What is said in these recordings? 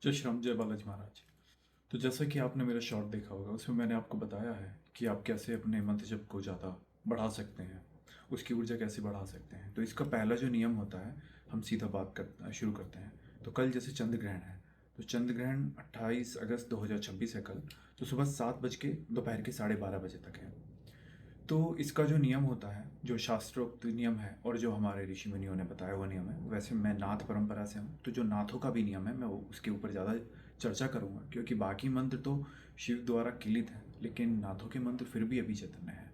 जय श्री राम, जय बालाजी महाराज। तो जैसा कि आपने मेरा शॉर्ट देखा होगा, उसमें मैंने आपको बताया है कि आप कैसे अपने मंत्र जप को ज़्यादा बढ़ा सकते हैं, उसकी ऊर्जा कैसे बढ़ा सकते हैं। तो इसका पहला जो नियम होता है, हम सीधा बात कर शुरू करते हैं। तो कल जैसे चंद्र ग्रहण है, तो चंद्र ग्रहण 28 अगस्त 2026 है कल। तो सुबह 7 बज के दोपहर के 12:30 बजे तक है। तो इसका जो नियम होता है, जो शास्त्रोक्त नियम है और जो हमारे ऋषि मुनियों ने बताया हुआ नियम है, वैसे मैं नाथ परंपरा से हूँ, तो जो नाथों का भी नियम है मैं वो उसके ऊपर ज़्यादा चर्चा करूँगा, क्योंकि बाकी मंत्र तो शिव द्वारा किलित हैं, लेकिन नाथों के मंत्र फिर भी अभी चैतन्य हैं।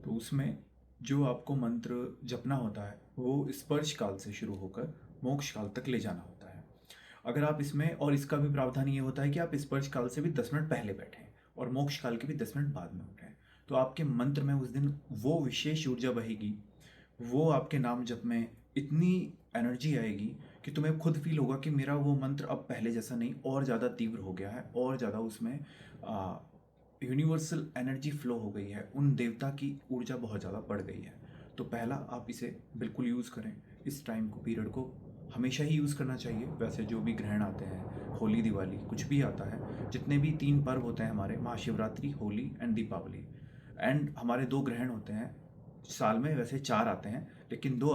तो उसमें जो आपको मंत्र जपना होता है वो स्पर्श काल से शुरू होकर मोक्ष काल तक ले जाना होता है। अगर आप इसमें, और इसका भी प्रावधान ये होता है कि आप स्पर्श काल से भी 10 मिनट पहले बैठें और मोक्ष काल के भी 10 मिनट बाद में उठें। तो आपके मंत्र में उस दिन वो विशेष ऊर्जा बहेगी, वो आपके नाम जप में इतनी एनर्जी आएगी कि तुम्हें खुद फील होगा कि मेरा वो मंत्र अब पहले जैसा नहीं, और ज़्यादा तीव्र हो गया है, और ज़्यादा उसमें यूनिवर्सल एनर्जी फ्लो हो गई है, उन देवता की ऊर्जा बहुत ज़्यादा बढ़ गई है। तो पहला, आप इसे बिल्कुल यूज़ करें। इस टाइम को, पीरियड को हमेशा ही यूज़ करना चाहिए। वैसे जो भी ग्रहण आते हैं, होली दिवाली कुछ भी आता है, जितने भी 3 पर्व होते हैं हमारे, महाशिवरात्रि, होली एंड दीपावली, एंड हमारे 2 ग्रहण होते हैं साल में। वैसे 4 आते हैं, लेकिन 2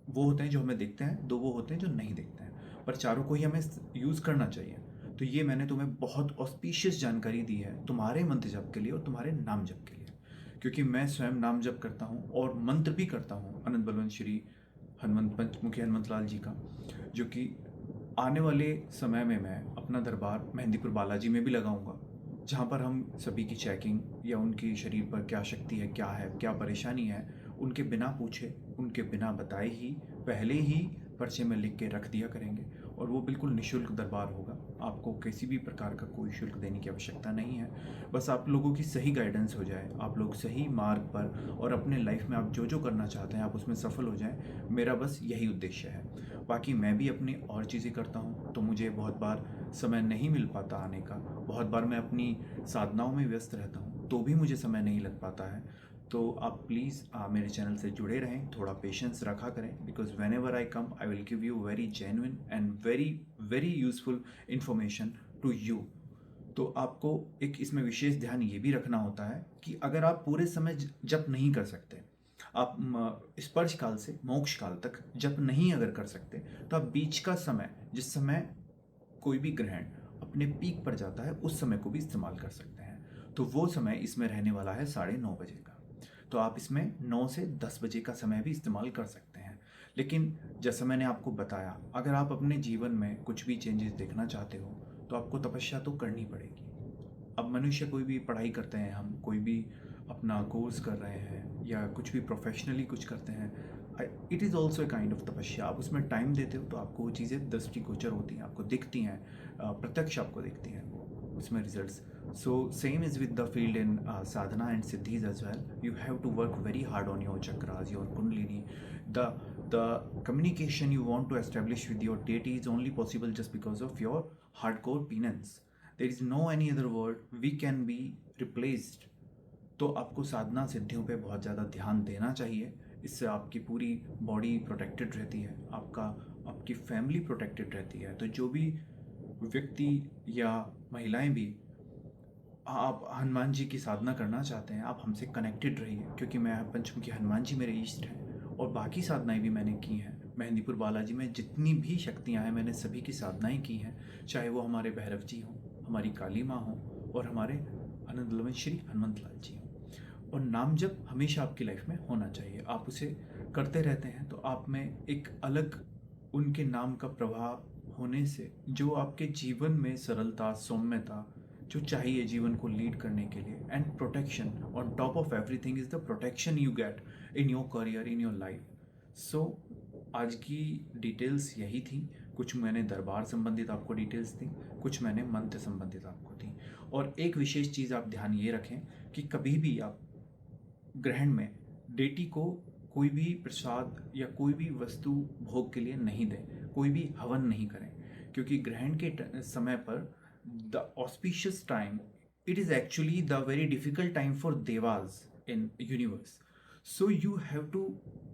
वो होते हैं जो हमें दिखते हैं, 2 वो होते हैं जो नहीं दिखते हैं, पर चारों को ही हमें यूज़ करना चाहिए। तो ये मैंने तुम्हें बहुत ऑस्पिशियस जानकारी दी है तुम्हारे मंत्र जप के लिए और तुम्हारे नाम जप के लिए, क्योंकि मैं स्वयं नाम जप करता हूँ और मंत्र भी करता हूँ अनंत बलवंत श्री हनुमंत पंचमुखी हनुमंत लाल जी का, जो कि आने वाले समय में मैं अपना दरबार मेहंदीपुर बालाजी में भी लगाऊंगा, जहाँ पर हम सभी की चेकिंग या उनकी शरीर पर क्या शक्ति है, क्या परेशानी है, उनके बिना पूछे, उनके बिना बताए ही पहले ही पर्चे में लिख के रख दिया करेंगे। और वो बिल्कुल निःशुल्क दरबार होगा, आपको किसी भी प्रकार का कोई शुल्क देने की आवश्यकता नहीं है। बस आप लोगों की सही गाइडेंस हो जाए, आप लोग सही मार्ग पर और अपने लाइफ में आप जो जो करना चाहते हैं आप उसमें सफल हो जाएं, मेरा बस यही उद्देश्य है। बाकी मैं भी अपनी और चीज़ें करता हूँ, तो मुझे बहुत बार समय नहीं मिल पाता आने का, बहुत बार मैं अपनी साधनाओं में व्यस्त रहता हूँ, तो भी मुझे समय नहीं लग पाता है। तो आप प्लीज़ मेरे चैनल से जुड़े रहें, थोड़ा पेशेंस रखा करें, because whenever I come I will give you very genuine and very very useful information to you. तो आपको एक इसमें विशेष ध्यान ये भी रखना होता है कि अगर आप पूरे समय जप नहीं कर सकते, आप स्पर्श काल से मोक्ष काल तक जप नहीं अगर कर सकते, तो आप बीच का समय, जिस समय कोई भी ग्रहण अपने पीक पर जाता है, उस समय को भी इस्तेमाल कर सकते हैं। तो वो समय इसमें रहने वाला है 9:30 बजे का। तो आप इसमें 9 से 10 बजे का समय भी इस्तेमाल कर सकते हैं। लेकिन जैसा मैंने आपको बताया, अगर आप अपने जीवन में कुछ भी चेंजेस देखना चाहते हो, तो आपको तपस्या तो करनी पड़ेगी। अब मनुष्य, कोई भी पढ़ाई करते हैं, हम कोई भी अपना कोर्स कर रहे हैं या कुछ भी प्रोफेशनली कुछ करते हैं, it is also a kind of तपस्या। आप उसमें टाइम देते हो तो आपको वो चीज़ें दृष्टिगोचर होती हैं, आपको दिखती हैं, प्रत्यक्ष आपको दिखती हैं वो उसमें results. So same is with the field in sadhana and siddhis as well. You have to work very hard on your chakras, your kundalini. The communication you want to establish with your deity is only possible just because of your hardcore penance. There is no any other word we can be replaced. तो आपको साधना सिद्धियों पे बहुत ज़्यादा ध्यान देना चाहिए। इससे आपकी पूरी बॉडी प्रोटेक्टेड रहती है, आपकी फैमिली प्रोटेक्टेड रहती है। तो जो भी व्यक्ति या महिलाएं भी आप हनुमान जी की साधना करना चाहते हैं, आप हमसे कनेक्टेड रहिए, क्योंकि मैं पंचमुखी हनुमान जी मेरे इष्ट हैं, और बाकी साधनाएं भी मैंने की हैं। मेहंदीपुर बालाजी में जितनी भी शक्तियां हैं, मैंने सभी की साधनाएं की हैं, चाहे वो हमारे भैरव जी हों, हमारी काली माँ हों, और हमारे आनंद बलवंत श्री हनुमंत लाल जी हों। और नाम जप हमेशा आपकी लाइफ में होना चाहिए। आप उसे करते रहते हैं तो आप में एक अलग उनके नाम का प्रभाव होने से जो आपके जीवन में सरलता, सौम्यता जो चाहिए जीवन को लीड करने के लिए, and protection on top of everything is the protection you get in your career, in your life. So आज की डिटेल्स यही थी। कुछ मैंने दरबार संबंधित आपको डिटेल्स दी, कुछ मैंने मंत्र संबंधित आपको दी। और एक विशेष चीज़ आप ध्यान ये रखें कि कभी भी आप ग्रहण में डेटी को कोई भी प्रसाद या कोई भी वस्तु भोग के लिए नहीं दें, कोई भी हवन नहीं करें, क्योंकि ग्रहण के समय पर the auspicious time, it is actually the very difficult time for devas in universe. So you have to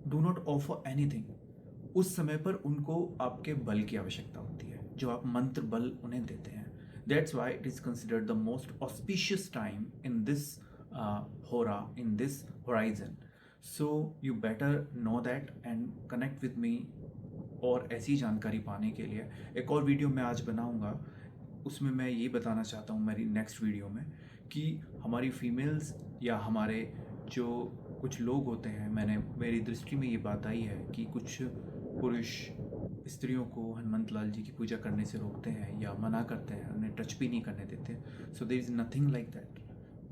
do not offer anything. उस समय पर उनको आपके बल की आवश्यकता होती है। जो आप मंत्र बल उन्हें देते हैं. That's why it is considered the most auspicious time in this hora, in this horizon. So you better know that and connect with me. और ऐसी जानकारी पाने के लिए एक और वीडियो मैं आज बनाऊंगा, उसमें मैं ये बताना चाहता हूँ मेरी नेक्स्ट वीडियो में कि हमारी फीमेल्स या हमारे जो कुछ लोग होते हैं, मेरी दृष्टि में ये बात आई है कि कुछ पुरुष स्त्रियों को हनुमंत लाल जी की पूजा करने से रोकते हैं या मना करते हैं, उन्हें टच भी नहीं करने देते. So there is nothing like that,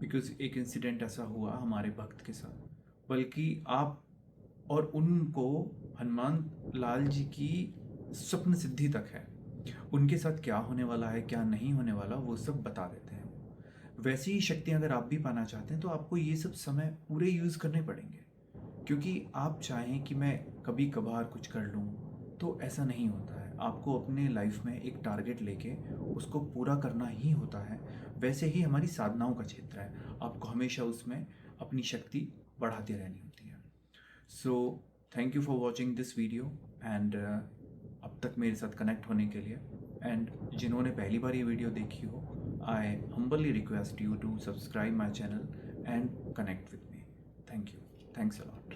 because एक इंसिडेंट ऐसा हुआ हमारे भक्त के साथ, बल्कि आप और उनको हनुमान लाल जी की स्वप्न सिद्धि तक है. उनके साथ क्या होने वाला है, क्या नहीं होने वाला, वो सब बता देते हैं. वैसी ही शक्ति अगर आप भी पाना चाहते हैं तो आपको ये सब समय पूरे यूज़ करने पड़ेंगे. क्योंकि आप चाहें कि मैं कभी कभार कुछ कर लूँ तो ऐसा नहीं होता है. आपको अपने लाइफ में एक टारगेट लेके उसको पूरा करना ही होता है. वैसे ही हमारी साधनाओं का क्षेत्र है, आपको हमेशा उसमें अपनी शक्ति बढ़ाती रहनी होती है. So thank you for watching this video and अब तक मेरे साथ कनेक्ट होने के लिए. एंड जिन्होंने पहली बार ये वीडियो देखी हो, I humbly request you to subscribe my channel and connect with me. Thank you. Thanks a lot.